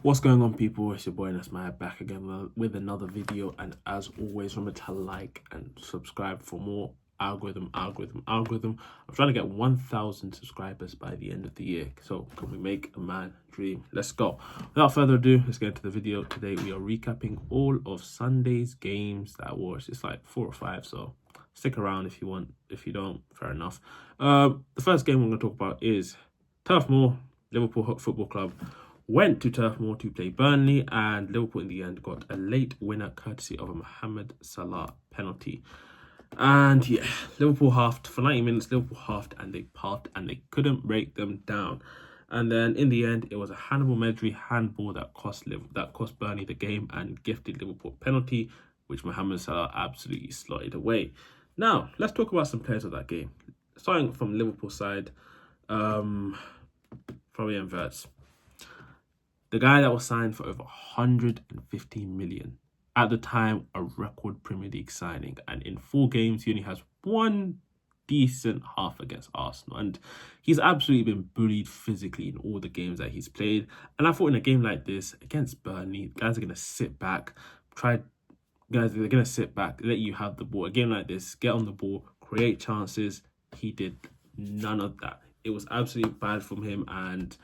What's going on, people? It's your boy Nasmaya back again with another video, and as always, remember to like and subscribe for more algorithm. I'm trying to get 1,000 subscribers by the end of the year, so can we make a man dream? Let's go. Without further ado, let's get into the video. Today we are recapping all of Sunday's games that was. It's like 4 or 5, so stick around if you want. If you don't, fair enough. The first game we're going to talk about is Turf Moor. Liverpool Football Club went to Turf Moor to play Burnley, and Liverpool in the end got a late winner courtesy of a Mohamed Salah penalty. And yeah, Liverpool halved for 90 minutes. Liverpool halved and they puffed and they couldn't break them down. And then in the end, it was a Hannibal Medri handball that cost Burnley the game and gifted Liverpool a penalty, which Mohamed Salah absolutely slotted away. Now let's talk about some players of that game. Starting from Liverpool side, Fabian Wirtz. The guy that was signed for over 150 million. At the time, a record Premier League signing. And in 4 games, he only has one decent half against Arsenal. And he's absolutely been bullied physically in all the games that he's played. And I thought in a game like this, against Burnley, guys are going to sit back. They're going to sit back, let you have the ball. A game like this, get on the ball, create chances. He did none of that. It was absolutely bad from him, and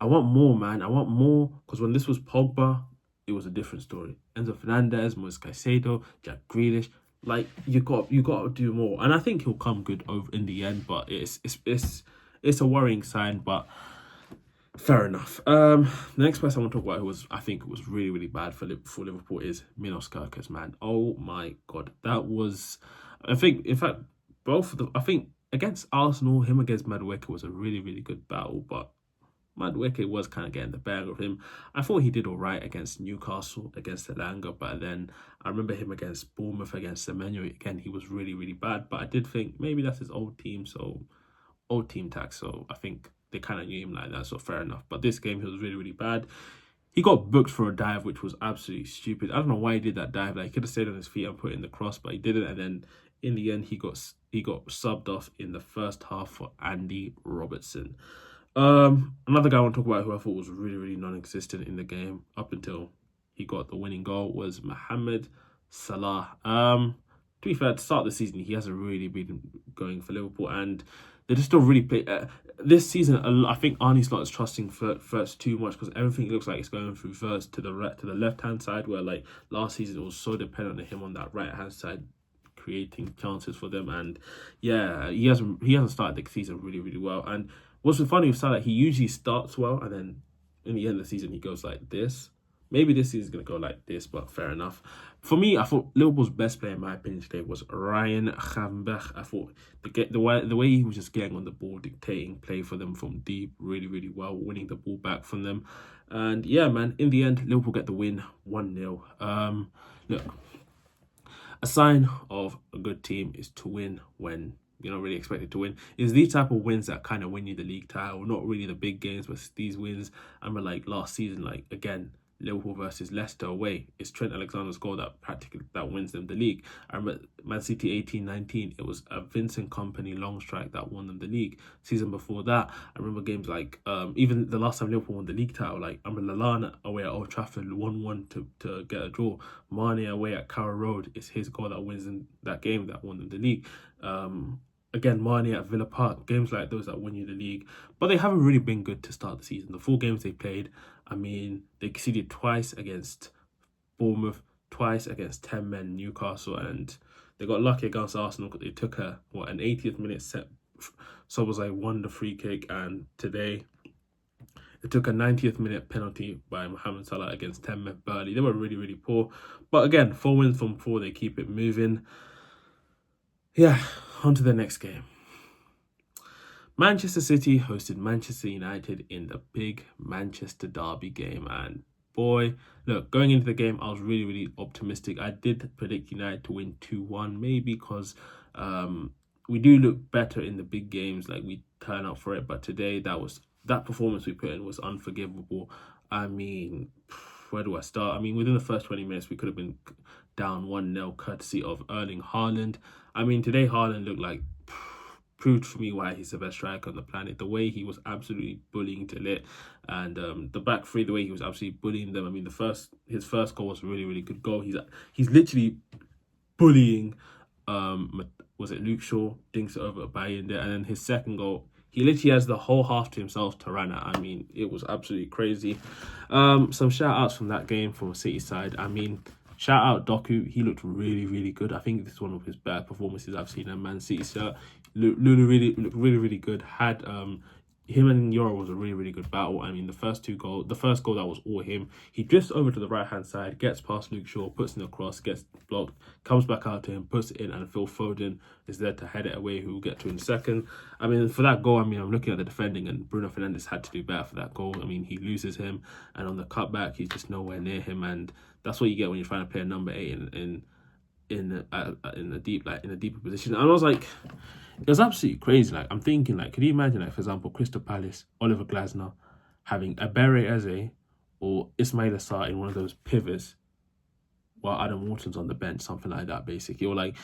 I want more, man. I want more, because when this was Pogba, it was a different story. Enzo Fernandez, Moise Caicedo, Jack Grealish, like you got to do more, and I think he'll come good over in the end. But it's a worrying sign, but fair enough. The next person I want to talk about, I think was really bad for Liverpool, is Milos Kerkez, man. Oh my god, that was, I think, in fact, against Arsenal, him against Madueke was a really good battle, but Madueke was kind of getting the better of him. I thought he did all right against Newcastle, against Elanga, but then I remember him against Bournemouth, against Semenyo. Again, he was really bad, but I did think maybe that's his old team tax, so I think they kind of knew him like that, so fair enough. But this game, he was really bad. He got booked for a dive, which was absolutely stupid. I don't know why he did that dive. Like, he could have stayed on his feet and put in the cross, but he didn't, and then in the end, he got subbed off in the first half for Andy Robertson. Another guy I want to talk about who I thought was really non-existent in the game up until he got the winning goal was Mohamed Salah. To be fair, to start the season, he hasn't really been going for Liverpool, and they just don't really play. This season, I think Arne Slot is trusting Wirtz too much, because everything looks like it's going through Wirtz to the left-hand side, where like last season it was so dependent on him on that right-hand side, creating chances for them. And yeah, he hasn't started the season really well. And what's funny with Salah, he usually starts well, and then in the end of the season, he goes like this. Maybe this season's going to go like this, but fair enough. For me, I thought Liverpool's best player, in my opinion, today was Ryan Gravenberch. I thought the way he was just getting on the ball, dictating play for them from deep, really well, winning the ball back from them. And yeah, man, in the end, Liverpool get the win 1-0. Look, a sign of a good team is to win when you're not really expected to win. Is these type of wins that kind of win you the league title, not really the big games, but these wins. I remember like last season, like again, Liverpool versus Leicester away, it's Trent Alexander's goal that wins them the league. I remember Man City 18-19, it was a Vincent Kompany long strike that won them the league. Season before that, I remember games like even the last time Liverpool won the league title, like I remember Lallana away at Old Trafford 1-1 to get a draw. Mane away at Carrow Road, it's his goal that wins them that game that won them the league. Again, Mane at Villa Park, games like those that win you the league. But they haven't really been good to start the season. The 4 games they played, I mean, they conceded twice against Bournemouth, twice against 10 men Newcastle, and they got lucky against Arsenal because they took an 80th minute set. Szoboszlai won the free kick, and today it took a 90th minute penalty by Mohamed Salah against 10 men Burnley. They were really poor. But again, 4 wins from 4, they keep it moving. Yeah, on to the next game. Manchester City hosted Manchester United in the big Manchester derby game. And boy, look, going into the game, I was really optimistic. I did predict United to win 2-1, maybe because we do look better in the big games, like we turn up for it. But today, that performance we put in was unforgivable. I mean, where do I start? I mean, within the first 20 minutes, we could have been down 1-0 courtesy of Erling Haaland. I mean, today Haaland looked like proved for me why he's the best striker on the planet. The way he was absolutely bullying Delit, and the back three, the way he was absolutely bullying them. I mean, his first goal was a really, really good goal. He's literally bullying. Was it Luke Shaw? Dinks it over by in there, and then his second goal, he literally has the whole half to himself to run at. I mean, it was absolutely crazy. Some shout outs from that game from City side. I mean, shout out Doku. He looked really, really good. I think this is one of his better performances I've seen in Man City shirt. Looked really good. Had him and Euro was a really, really good battle. I mean, the first goal that was all him. He drifts over to the right hand side, gets past Luke Shaw, puts in the cross, gets blocked, comes back out to him, puts it in, and Phil Foden is there to head it away, who we'll get to in a second. I mean, for that goal, I mean, I'm looking at the defending, and Bruno Fernandes had to do better for that goal. I mean, he loses him, and on the cutback, he's just nowhere near him, and that's what you get when you're trying to play a number 8 in a deeper position. And I was like, it was absolutely crazy. Like, I'm thinking, like, could you imagine, like, for example, Crystal Palace, Oliver Glasner having Abere Eze or Ismail Assar in one of those pivots while Adam Wharton's on the bench, something like that, basically. Or, like,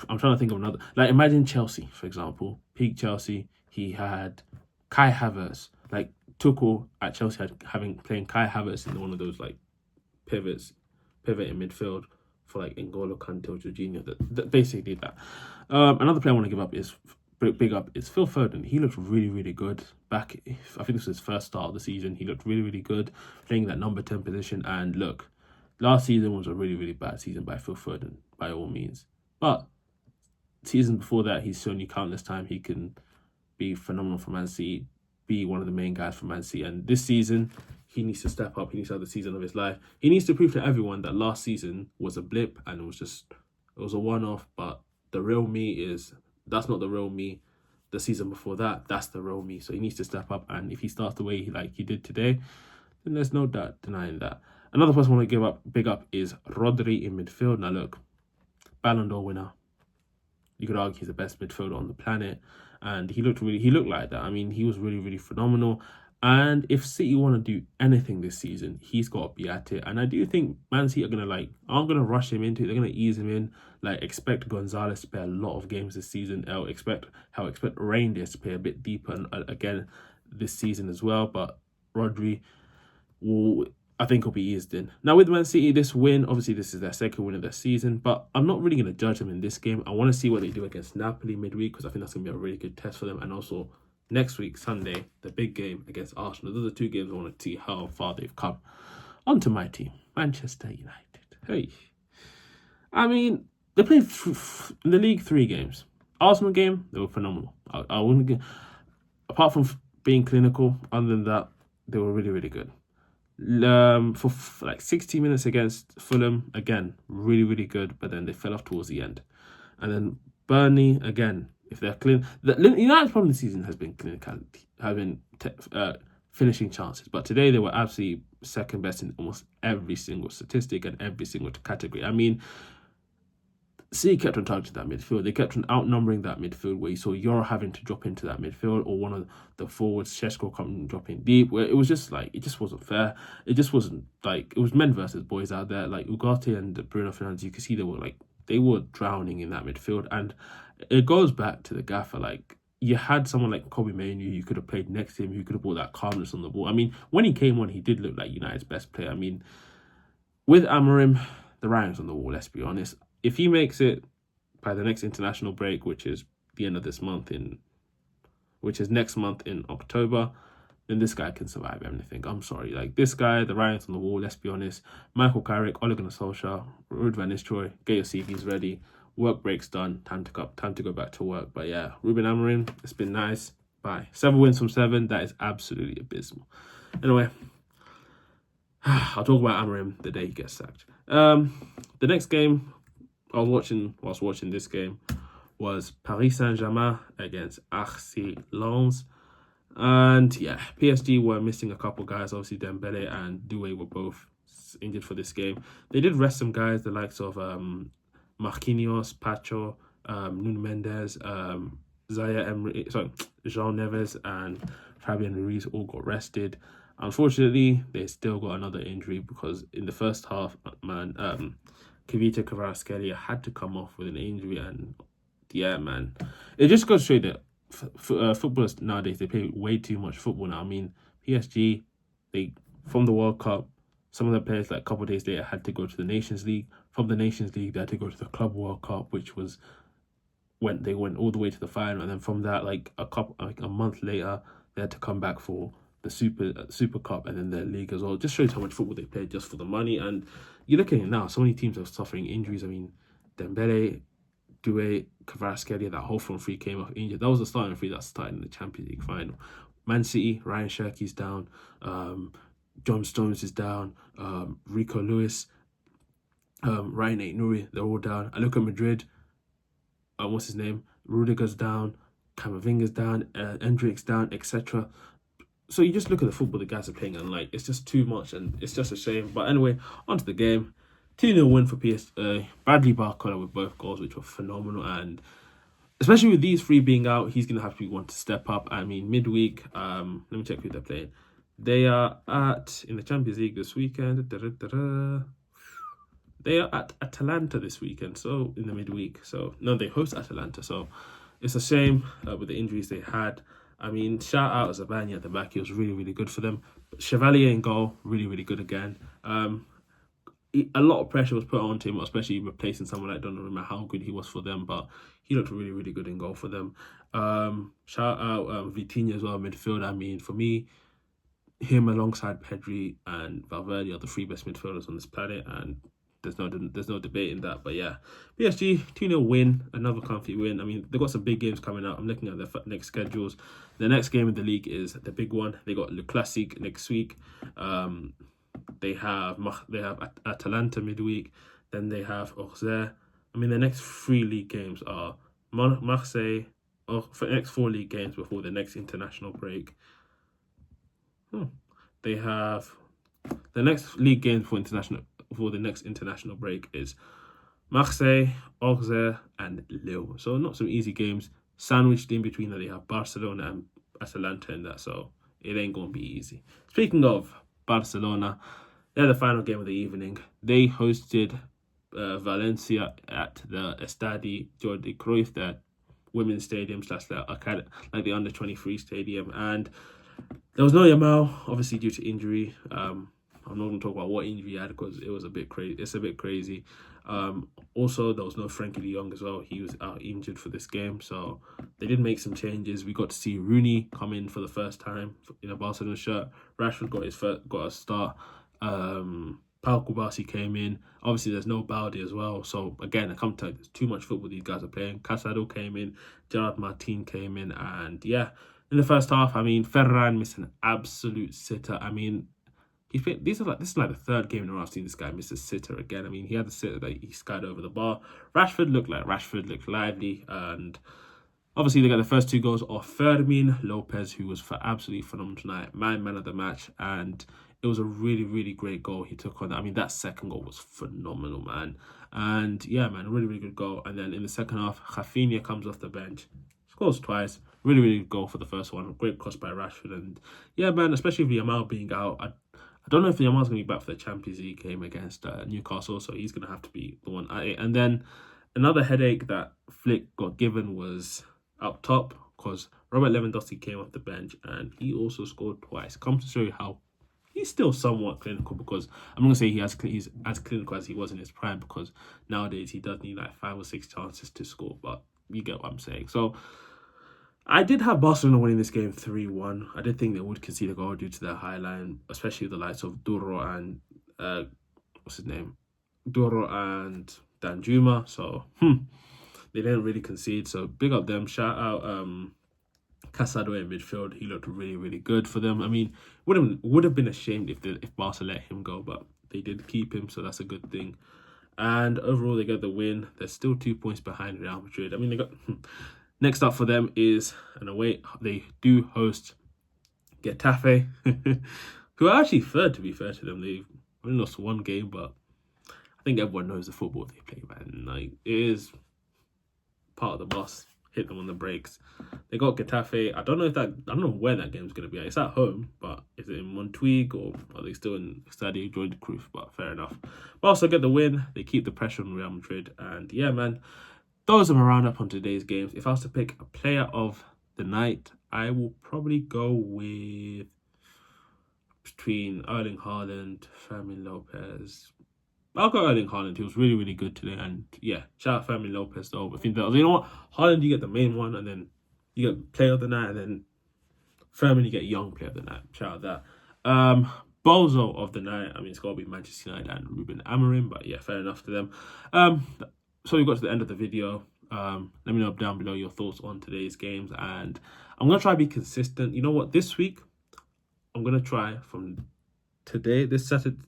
I'm trying to think of another. Like, imagine Chelsea, for example. Peak Chelsea, he had Kai Havertz. Like, Tuchel at Chelsea playing Kai Havertz in one of those, like, pivot in midfield for like N'Golo Kante or Jorginho, that basically did that. Another player I want to give up is big up is Phil Foden. He looked really, really good back. I think this was his first start of the season. He looked really, really good playing that number 10 position. And look, last season was a really, really bad season by Phil Foden by all means. But season before that, he's shown you countless times he can be phenomenal for Man City, be one of the main guys for Man City. And this season, he needs to step up. He needs to have the season of his life. He needs to prove to everyone that last season was a blip and it was a one-off. But the real me that's not the real me. The season before that, that's the real me. So he needs to step up. And if he starts the way he did today, then there's no doubt denying that. Another person I want to big up is Rodri in midfield. Now look, Ballon d'Or winner. You could argue he's the best midfielder on the planet. And he looked like that. I mean, he was really, really phenomenal. And if City want to do anything this season, he's got to be at it. And I do think Man City aren't gonna rush him into it. They're gonna ease him in. Like, expect Gonzalez to play a lot of games this season. Expect Rangers to play a bit deeper again this season as well. But Rodri I think will be eased in. Now with Man City, this win, obviously this is their second win of the season, but I'm not really going to judge them in this game. I want to see what they do against Napoli midweek, because I think that's going to be a really good test for them. And also next week, Sunday, the big game against Arsenal. Those are two games I want to see how far they've come. On to my team, Manchester United. Hey, I mean, they played in the league 3 games. Arsenal game, they were phenomenal. I wouldn't get, apart from being clinical, other than that, they were really, really good. For like 60 minutes against Fulham, again, really, really good, but then they fell off towards the end. And then Burnley, again, if they're clean, United's problem this season has been finishing chances, but today they were absolutely second best in almost every single statistic and every single category. I mean, City kept on targeting that midfield. They kept on outnumbering that midfield, where you saw Euro having to drop into that midfield, or one of the forwards, Šeško, dropping deep, where it was just like, it just wasn't fair. It just wasn't like, it was men versus boys out there. Like Ugarte and Bruno Fernandes, you could see they were drowning in that midfield. And it goes back to the gaffer. Like, you had someone like Kobe Mainoo, you could have played next to him, who could have brought that calmness on the ball. I mean, when he came on, he did look like United's best player. I mean, with Amorim, the writing's on the wall, let's be honest. If he makes it by the next international break, which is the end of this month next month in October, then this guy can survive anything. I'm sorry. Like, this guy, the writing's on the wall, let's be honest. Michael Carrick, Ole Gunnar Solskjaer, Ruud van Nistelrooy, get your CVs ready. Work break's done. Time to go back to work. But yeah, Ruben Amorim, it's been nice. Bye. 7 wins from 7. That is absolutely abysmal. Anyway, I'll talk about Amorim the day he gets sacked. The next game I was watching this game was Paris Saint-Germain against RC Lens. And yeah, PSG were missing a couple guys. Obviously, Dembele and Doué were both injured for this game. They did rest some guys, the likes of Marquinhos, Pacho, Nuno Mendes, Zaya Emery, Jean Neves and Fabian Ruiz all got rested. Unfortunately, they still got another injury, because in the first half, Kavita Kvaratskhelia had to come off with an injury, and yeah, man, it just goes to show that footballers nowadays, they play way too much football now. I mean, PSG, they from the World Cup, some of the players like a couple of days later had to go to the Nations League. From the Nations League, they had to go to the Club World Cup, which was when they went all the way to the final, and then from that, like a month later, they had to come back for the Super Cup and then their league as well. It just shows how much football they play just for the money. And you look at it now, so many teams are suffering injuries. I mean, Dembele, Doué, Kvaratskhelia, that whole front three came off injured. That was the starting three that started in the Champions League final. Man City, Ryan Cherki's down, John Stones is down, Rico Lewis, Ryan Aït-Nouri, they're all down. I look at Madrid, what's his name? Rudiger's down, Camavinga's down, Endrick's down, etc. So you just look at the football the guys are playing, and like it's just too much, and it's just a shame. But anyway, onto the game. 2-0 win for Bradley Barca with both goals, which were phenomenal, and especially with these three being out, he's gonna have to be one to step up. I mean, midweek. Let me check who they're playing. They are in the Champions League this weekend. They are at Atalanta this weekend, so in the midweek. So no, they host Atalanta. So it's a shame with the injuries they had. I mean, shout out Zabani at the back. He was really, really good for them. But Chevalier in goal, really, really good again. A lot of pressure was put onto him, especially replacing someone like Donnarumma, how good he was for them, but he looked really, really good in goal for them. Shout out Vitinha as well, midfield. I mean, for me, him alongside Pedri and Valverde are the three best midfielders on this planet, and there's no debate in that. But yeah, PSG 2-0 win, another comfy win. I mean, they've got some big games coming up. I'm looking at their next schedules. The next game in the league is the big one. They got Le Classique next week. They have Atalanta midweek. Then they have Auxerre. I mean, the next 3 league games are Marseille, or for the next 4 league games before the next international break. They have the next league games for the next international break is Marseille, Auxerre, and Lille. So not some easy games. Sandwiched in between that, they have Barcelona and Atalanta in that. So it ain't gonna be easy. Speaking of Barcelona, they're the final game of the evening. They hosted Valencia at the Estadi Jordi Cruyff, their women's stadium / like the under-23 stadium, and there was no Yamal, obviously due to injury. I'm not going to talk about what injury he had because it was a bit crazy. It's a bit crazy. Also, there was no Frankie de Jong as well. He was out injured for this game, so they did make some changes. We got to see Rooney come in for the first time in a Barcelona shirt. Rashford got a start. Pau Kubasi came in. Obviously, there's no Balde as well. So again, I come to there's too much football these guys are playing. Casado came in. Gerard Martin came in, and yeah. In the first half, I mean, Ferran missed an absolute sitter. I mean, this is like the third game in a row I've seen this guy miss a sitter again. I mean, he had the sitter that he skied over the bar. Rashford looked lively, and obviously they got the first 2 goals off Fermin Lopez, who was absolutely phenomenal tonight, man of the match, and it was a really, really great goal he took on. I mean, that second goal was phenomenal, man. And yeah, man, a really, really good goal. And then in the second half, Rafinha comes off the bench, scores twice. Really, really good goal for the first one. Great cross by Rashford. And yeah, man, especially with Yamal being out, I don't know if Yamal's going to be back for the Champions League game against Newcastle, so he's going to have to be the one at it. And then another headache that Flick got given was up top, because Robert Lewandowski came off the bench and he also scored twice. Comes to show you how he's still somewhat clinical, because I'm not going to say he's as clinical as he was in his prime, because nowadays he does need like 5 or 6 chances to score, but you get what I'm saying. So I did have Barcelona winning this game 3-1. I did think they would concede a goal due to their high line, especially the likes of Duro and Duro and Danjuma. So they didn't really concede. So big up them. Shout out Casado in midfield. He looked really, really good for them. I mean, would have been ashamed if Barca let him go, but they did keep him, so that's a good thing. And overall, they got the win. They're still 2 points behind Real Madrid. I mean, they got. Next up for them is an away. They do host Getafe, who are actually third, to be fair to them. They've only lost 1 game, but I think everyone knows the football they play, man. Like, it is part of the bus. Hit them on the brakes. They got Getafe. I don't know where that game's going to be at. It's at home, but is it in Montjuic or are they still in Estadio Jordi Cruyff? But fair enough. But also get the win. They keep the pressure on Real Madrid. And yeah, man. those are my roundup on today's games. If I was to pick a player of the night, I will probably go with between Erling Haaland, Fermin Lopez. I'll go Erling Haaland. He was really, really good today. And yeah, shout out Fermin Lopez though. I think that, you know what? Haaland, you get the main one, and then you get player of the night, and then Fermin, you get young player of the night. Shout out that. Bozo of the night. I mean, it's got to be Manchester United and Ruben Amorim, but yeah, fair enough to them. So we got to the end of the video. Let me know down below your thoughts on today's games, and I'm gonna try to be consistent. You know what? This week, I'm gonna try from today,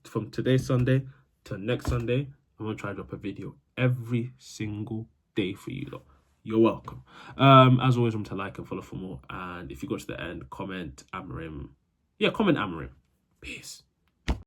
from today Sunday to next Sunday. I'm gonna try to drop a video every single day for you lot. You're welcome. As always, remember to like and follow for more. And if you got to the end, comment Amorim. Yeah, comment Amorim. Peace.